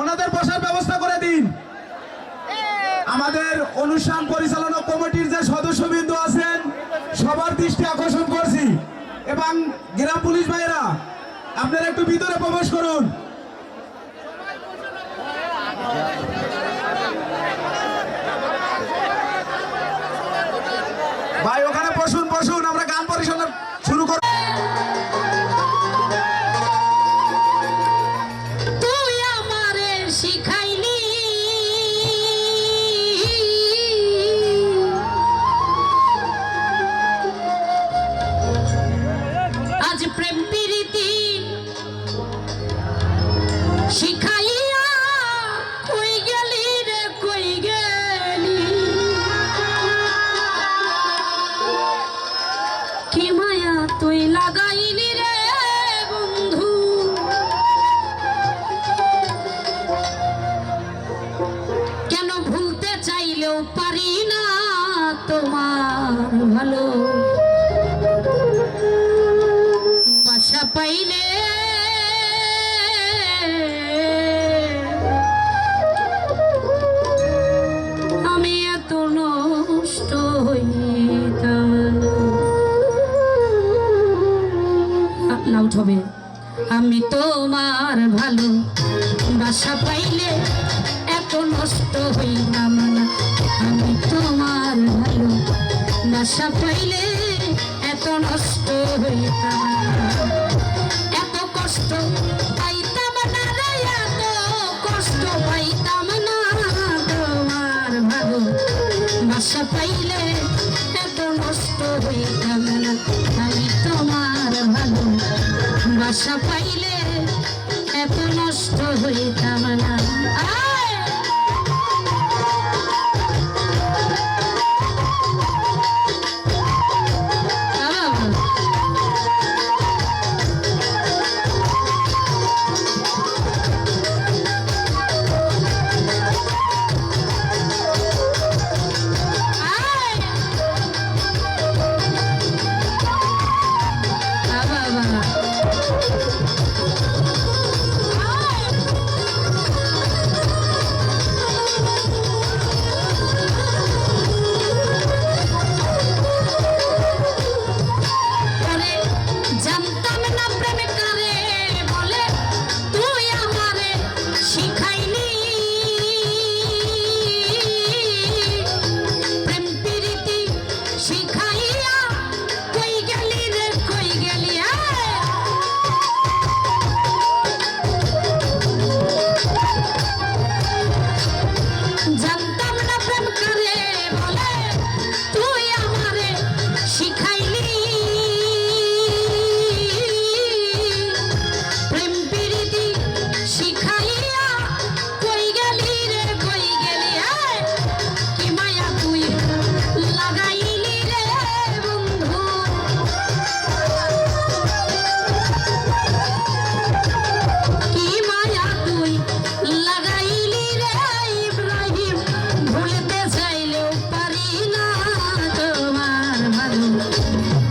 ওনাদের বসার ব্যবস্থা করে দিন। আমাদের অনুষ্ঠান পরিচালনা কমিটির যে সদস্যবৃন্দ আছেন সবার দৃষ্টি আকর্ষণ করছি, এবং গ্রাম পুলিশ ভাইয়েরা আপনারা একটু ভিতরে প্রবেশ করুন। ভাই ওখানে বসুন বসুন, আমরা গান পরিচালনা শুরু করব। তোমার ভালো বাসা পাইলে আমি এত নষ্ট হইতাম। লাউড হবে। আমি তোমার ভালো বাসা পাইলে এত নষ্ট হইতাম না। আমি তোমার ভালো বাসা পাইলে এত নষ্ট হইতাম না। এত কষ্ট পাইতাম না রে, এত কষ্ট পাইতাম না। তোমার ভালো বাসা পাইলে এত নষ্ট হইতাম না। আমি তোমার ভালো বাসা পাইলে এত নষ্ট হইতাম না।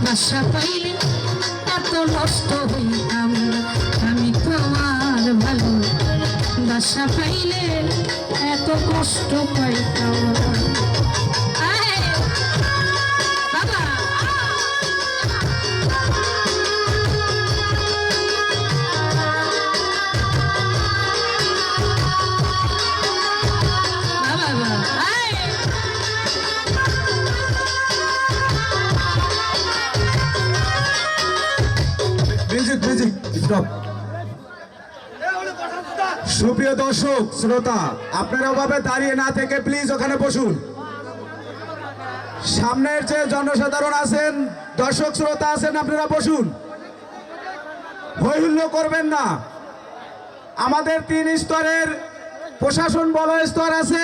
বাসা পাইলে এত নষ্ট হইতাম না। আমি তোমার ভালো বাসা পাইলে এত কষ্ট পাইতাম না। বাবা সুপ্রিয় দর্শক শ্রোতা, আপনারা ওভাবে দাঁড়িয়ে না থেকে প্লিজ ওখানে বসুন। সামনের যে জনসাধারণ আছেন, দর্শক শ্রোতা আছেন, আপনারা বসুন, হই হুল্লোড় করবেন না। আমাদের 3 স্তরের প্রশাসন বলয় স্তর আছে,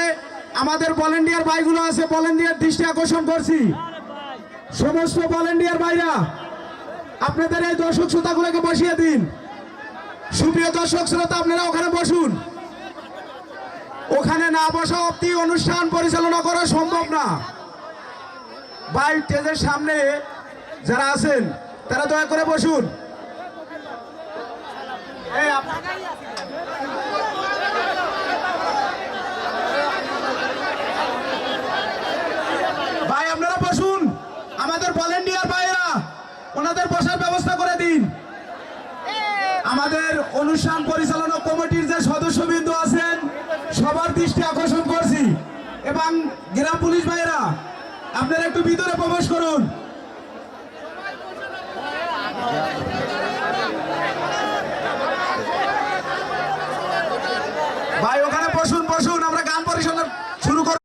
আমাদের ভলেন্টিয়ার ভাইগুলো আছে, ভলেন্টিয়ার দৃষ্টি আকর্ষণ করছি। সমস্ত ভলেন্টিয়ার ভাইরা আপনাদের এই দর্শক শ্রোতাগুলোকে বসিয়ে দিন। সুপ্রিয় দর্শক শ্রোতা, আপনারা ওখানে বসুন। ওখানে না বসা অবধি অনুষ্ঠান পরিচালনা করা সম্ভব না। ভাই স্টেজের সামনে যারা আছেন তারা দয়া করে বসুন। ওনাদের বসার ব্যবস্থা করে দিন। আমাদের অনুষ্ঠান পরিচালনা কমিটির যে সদস্যবৃন্দ আছেন সবার দৃষ্টি আকর্ষণ করছি এবং গ্রাম পুলিশ ভাইয়েরা আপনারা একটু ভিতরে প্রবেশ করুন।